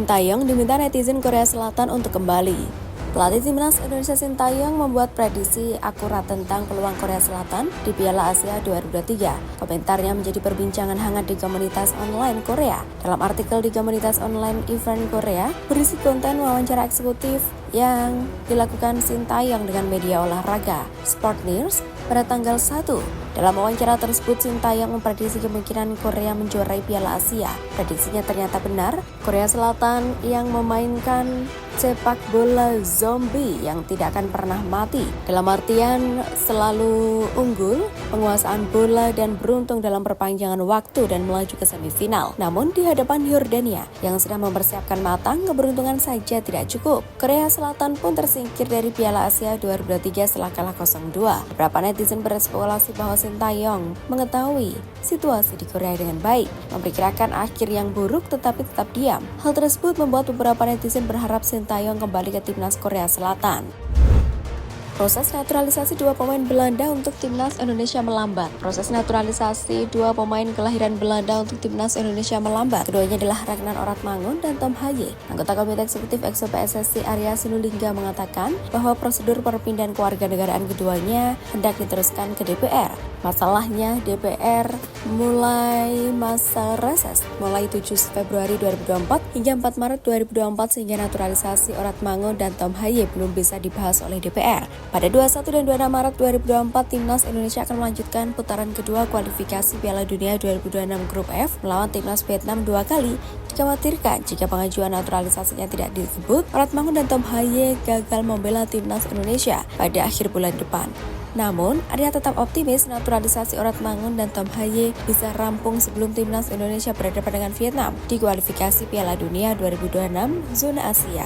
Sintayong diminta netizen Korea Selatan untuk kembali. Pelatih timnas Indonesia Sintayong membuat prediksi akurat tentang peluang Korea Selatan di Piala Asia 2023. Komentarnya menjadi perbincangan hangat di komunitas online Korea. Dalam artikel di komunitas online Event Korea, berisi konten wawancara eksekutif yang dilakukan Sintayong dengan media olahraga Sport News pada tanggal 1. Dalam wawancara tersebut, Sintayong memprediksi kemungkinan Korea menjuarai Piala Asia. Prediksinya ternyata benar. Korea Selatan yang memainkan sepak bola zombie yang tidak akan pernah mati. Dalam artian selalu unggul, penguasaan bola dan beruntung dalam perpanjangan waktu dan melaju ke semifinal. Namun di hadapan Yordania yang sedang mempersiapkan matang, keberuntungan saja tidak cukup. Korea Selatan pun tersingkir dari Piala Asia 2023 setelah kalah 0-2. Beberapa netizen berspekulasi bahwa Sintayong mengetahui situasi di Korea dengan baik, memperkirakan akhir yang buruk tetapi tetap diam. Hal tersebut membuat beberapa netizen berharap Sintayong kembali ke timnas Korea Selatan. Proses naturalisasi dua pemain Belanda untuk timnas Indonesia melambat. Proses naturalisasi dua pemain kelahiran Belanda untuk timnas Indonesia melambat. Keduanya adalah Ragnar Oratmangun dan Tom Haye. Anggota Komite Eksekutif EXO PSSI Arya Sinulinga mengatakan bahwa prosedur perpindahan kewarganegaraan keduanya hendak diteruskan ke DPR. Masalahnya DPR mulai masa reses mulai 7 Februari 2024 hingga 4 Maret 2024 sehingga naturalisasi Oratmangun dan Tom Haye belum bisa dibahas oleh DPR. Pada 21 dan 26 Maret 2024, Timnas Indonesia akan melanjutkan putaran kedua kualifikasi Piala Dunia 2026 Grup F melawan Timnas Vietnam 2 kali. Dikhawatirkan jika pengajuan naturalisasinya tidak disebut, Oratmangun dan Tom Haye gagal membela Timnas Indonesia pada akhir bulan depan. Namun, Arya tetap optimis naturalisasi Oratmangun dan Tom Haye bisa rampung sebelum Timnas Indonesia berhadapan dengan Vietnam di kualifikasi Piala Dunia 2026 zona Asia.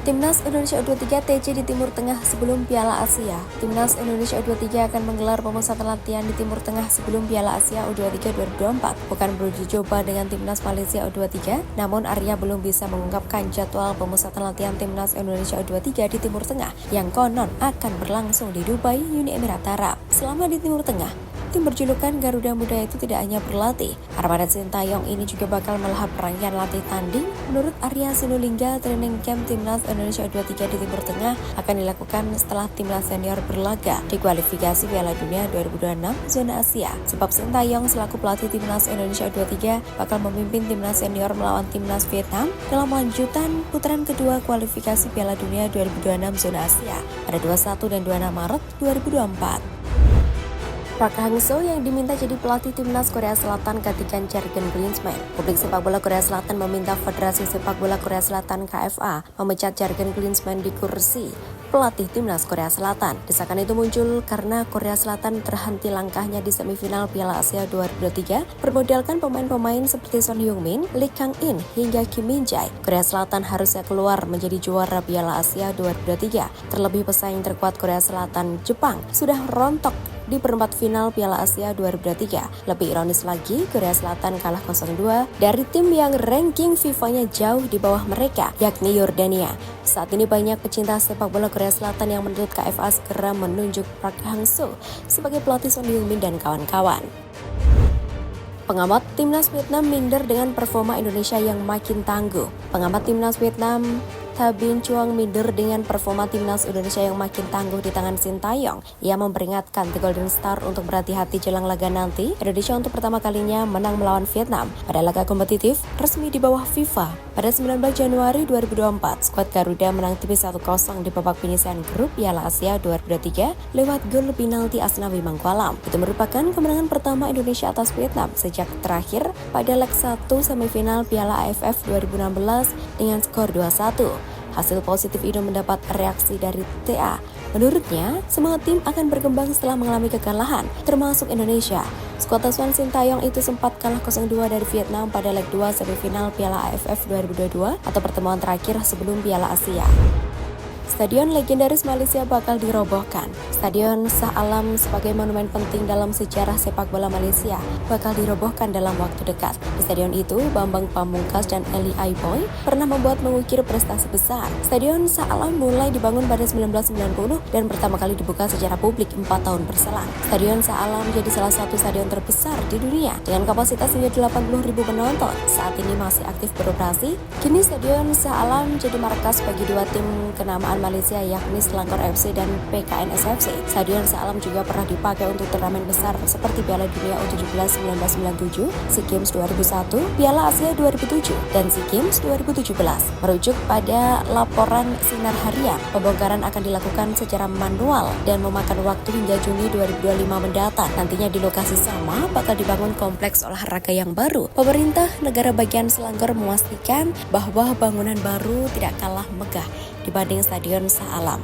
Timnas Indonesia U23 TC di Timur Tengah sebelum Piala Asia. Timnas Indonesia U23 akan menggelar pemusatan latihan di Timur Tengah sebelum Piala Asia U23 2024. Bukan beruji coba dengan Timnas Malaysia U23, namun Arya belum bisa mengungkapkan jadwal pemusatan latihan Timnas Indonesia U23 di Timur Tengah yang konon akan berlangsung di Dubai, Uni Emirat Arab. Selama di Timur Tengah, tim berjulukan Garuda Muda itu tidak hanya berlatih. Armada Sintayong ini juga bakal melahap rangkaian latih tanding. Menurut Arya Sinulinga, training camp Timnas Indonesia U23 di Timur Tengah akan dilakukan setelah timnas senior berlaga di kualifikasi Piala Dunia 2026 zona Asia. Sebab Sintayong selaku pelatih Timnas Indonesia U23 bakal memimpin timnas senior melawan timnas Vietnam dalam lanjutan putaran kedua kualifikasi Piala Dunia 2026 zona Asia pada 21 dan 26 Maret 2024. Park Hang-seo yang diminta jadi pelatih timnas Korea Selatan gantikan Jurgen Klinsmann. Publik sepak bola Korea Selatan meminta Federasi Sepak Bola Korea Selatan KFA memecat Jurgen Klinsmann di kursi pelatih timnas Korea Selatan. Desakan itu muncul karena Korea Selatan terhenti langkahnya di semifinal Piala Asia 2023 bermodalkan pemain-pemain seperti Son Heung-min, Lee Kang-in hingga Kim Min-jae. Korea Selatan harusnya keluar menjadi juara Piala Asia 2023. Terlebih pesaing terkuat Korea Selatan, Jepang, sudah rontok di perempat final Piala Asia 2023. Lebih ironis lagi, Korea Selatan kalah 0-2 dari tim yang ranking FIFA-nya jauh di bawah mereka, yakni Yordania. Saat ini banyak pecinta sepak bola Korea Selatan yang menuntut KFA segera menunjuk Park Hang-seo sebagai pelatih Son Heung-min dan kawan-kawan. Pengamat Timnas Vietnam minder dengan performa Indonesia yang makin tangguh. Pengamat Timnas Vietnam Ta Binh Chuang minder dengan performa Timnas Indonesia yang makin tangguh di tangan Sintayong. Ia memperingatkan The Golden Star untuk berhati-hati jelang laga nanti. Indonesia untuk pertama kalinya menang melawan Vietnam pada laga kompetitif resmi di bawah FIFA. Pada 19 Januari 2024, skuad Garuda menang tipis 1-0 di babak penyisihan grup Piala Asia 2023 lewat gol penalti Asnawi Mangkualam. Itu merupakan kemenangan pertama Indonesia atas Vietnam sejak terakhir pada leg 1 semifinal Piala AFF 2016 dengan skor 2-1. Hasil positif itu mendapat reaksi dari TA. Menurutnya, semua tim akan berkembang setelah mengalami kekalahan, termasuk Indonesia. Skuad asuhan Sintayong itu sempat kalah 0-2 dari Vietnam pada leg 2 semifinal Piala AFF 2022 atau pertemuan terakhir sebelum Piala Asia. Stadion legendaris Malaysia bakal dirobohkan. Stadion Shah Alam sebagai monumen penting dalam sejarah sepak bola Malaysia bakal dirobohkan dalam waktu dekat. Di stadion itu, Bambang Pamungkas dan Eli Aiboy pernah membuat mengukir prestasi besar. Stadion Shah Alam mulai dibangun pada 1990 dan pertama kali dibuka secara publik 4 tahun berselang. Stadion Shah Alam menjadi salah satu stadion terbesar di dunia dengan kapasitas hingga 80.000 penonton. Saat ini masih aktif beroperasi. Kini Stadion Shah Alam jadi markas bagi dua tim kenamaan Malaysia yakni Selangor FC dan PKNS FC. Stadion Shah Alam juga pernah dipakai untuk turnamen besar seperti Piala Dunia U17 1997, SEA Games 2001, Piala Asia 2007, dan SEA Games 2017. Merujuk pada laporan Sinar Harian, pembongkaran akan dilakukan secara manual dan memakan waktu hingga Juni 2025 mendatang. Nantinya di lokasi sama bakal dibangun kompleks olahraga yang baru. Pemerintah negara bagian Selangor memastikan bahwa bangunan baru tidak kalah megah dibanding Stadion Shah Alam.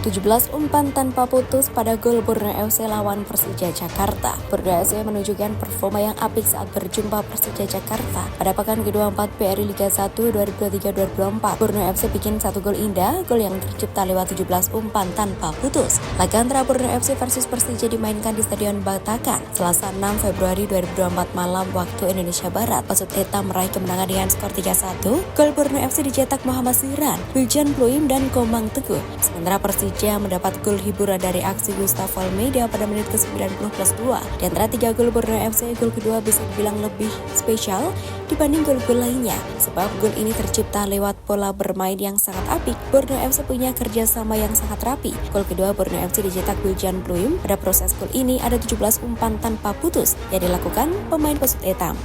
17 umpan tanpa putus pada gol Borneo FC lawan Persija Jakarta. Borneo FC menunjukkan performa yang apik saat berjumpa Persija Jakarta pada pekan ke-24 BRI Liga 1 2023-2024. Borneo FC bikin satu gol indah, gol yang tercipta lewat 17 umpan tanpa putus. Laga antara Borneo FC versus Persija dimainkan di Stadion Batakan Selasa 6 Februari 2024 malam waktu Indonesia Barat. Pesut Eta meraih kemenangan dengan skor 3-1. Gol Borneo FC dicetak Muhammad Sihran, Wiljan Pluim, dan Komang Teguh. Sementara Persija mendapat gol hiburan dari aksi Gustavo Almeida pada menit ke-90+2. Di antara 3 gol Borneo FC, gol kedua bisa dibilang lebih spesial dibanding gol-gol lainnya, sebab gol ini tercipta lewat pola bermain yang sangat apik. Borneo FC punya kerjasama yang sangat rapi. Gol kedua Borneo FC dicetak Wiljan Pluim. Pada proses gol ini ada 17 umpan tanpa putus yang dilakukan pemain Pesut Etam.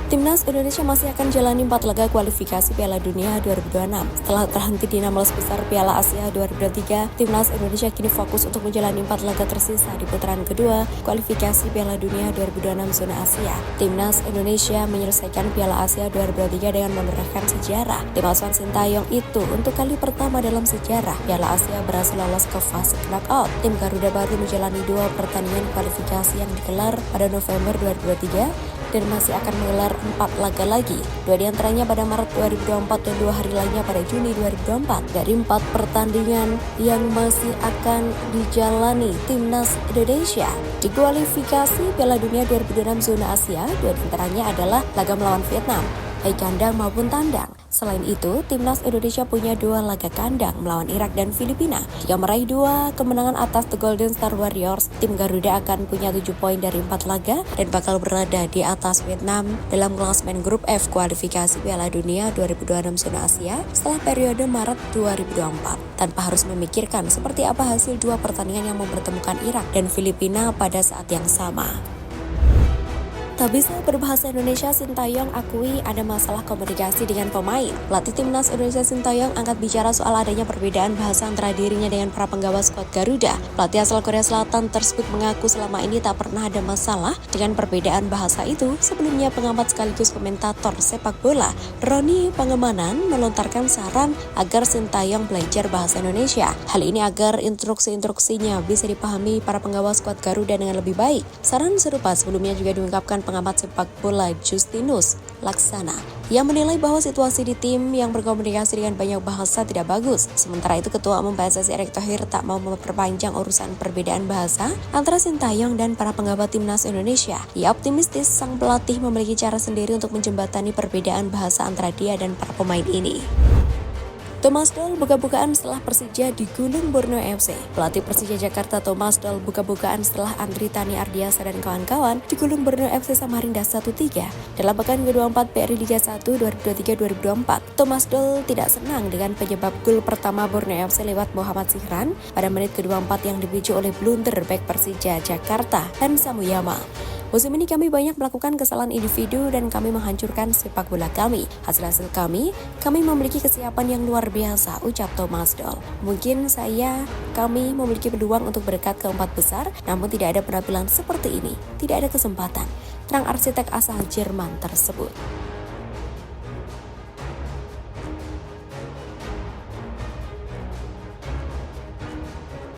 Timnas Indonesia masih akan jalani 4 laga kualifikasi Piala Dunia 2026. Setelah terhenti di 16 besar Piala Asia 2023, Timnas Indonesia kini fokus untuk menjalani 4 laga tersisa di putaran kedua kualifikasi Piala Dunia 2026 zona Asia. Timnas Indonesia menyelesaikan Piala Asia 2023 dengan menorehkan sejarah. Tim asuhan Sintayong itu untuk kali pertama dalam sejarah Piala Asia berhasil lolos ke fase knockout. Tim Garuda baru menjalani 2 pertandingan kualifikasi yang digelar pada November 2023 dan masih akan menggelar 4 laga lagi. 2 diantaranya pada Maret 2024 dan 2 hari lainnya pada Juni 2024. Dari 4 pertandingan yang masih akan dijalani Timnas Indonesia di kualifikasi Piala Dunia 2026 zona Asia, 2 diantaranya adalah laga melawan Vietnam, baik kandang maupun tandang. Selain itu, Timnas Indonesia punya 2 laga kandang melawan Irak dan Filipina. Jika meraih 2 kemenangan atas The Golden Star Warriors, tim Garuda akan punya 7 poin dari 4 laga dan bakal berada di atas Vietnam dalam klasemen grup F kualifikasi Piala Dunia 2026 zona Asia setelah periode Maret 2024, tanpa harus memikirkan seperti apa hasil 2 pertandingan yang mempertemukan Irak dan Filipina pada saat yang sama. Tak bisa berbahasa Indonesia, Sintayong akui ada masalah komunikasi dengan pemain. Pelatih Timnas Indonesia Sintayong angkat bicara soal adanya perbedaan bahasa antara dirinya dengan para penggawa skuad Garuda. Pelatih asal Korea Selatan tersebut mengaku selama ini tak pernah ada masalah dengan perbedaan bahasa itu. Sebelumnya pengamat sekaligus komentator sepak bola Roni Pangemanan melontarkan saran agar Sintayong belajar bahasa Indonesia. Hal ini agar instruksi-instruksinya bisa dipahami para penggawa skuad Garuda dengan lebih baik. Saran serupa sebelumnya juga diungkapkan pengamat sepak bola Justinus Laksana yang menilai bahwa situasi di tim yang berkomunikasi dengan banyak bahasa tidak bagus. Sementara itu, Ketua Umum PSSI Erick Thohir tak mau memperpanjang urusan perbedaan bahasa antara Sintayong dan para penggawa Timnas Indonesia. Ia optimistis sang pelatih memiliki cara sendiri untuk menjembatani perbedaan bahasa antara dia dan para pemain ini. Thomas Doll buka-bukaan setelah Persija di Gunung Borneo FC. Pelatih Persija Jakarta Thomas Doll buka-bukaan setelah Andri Tani Ardiasa dan kawan-kawan di Gunung Borneo FC Samarinda 1-3 dalam pekan ke-24 BRI Liga 1 2023-2024. Thomas Doll tidak senang dengan penyebab gol pertama Borneo FC lewat Muhammad Sihran pada menit ke-24 yang dipicu oleh blunder bek Persija Jakarta dan Samuyama. Musim ini kami banyak melakukan kesalahan individu dan kami menghancurkan sepak bola kami. Hasil-hasil kami memiliki kesiapan yang luar biasa, ucap Thomas Doll. Mungkin kami memiliki peluang untuk berdekat ke 4 besar, namun tidak ada penampilan seperti ini. Tidak ada kesempatan, terang arsitek asal Jerman tersebut.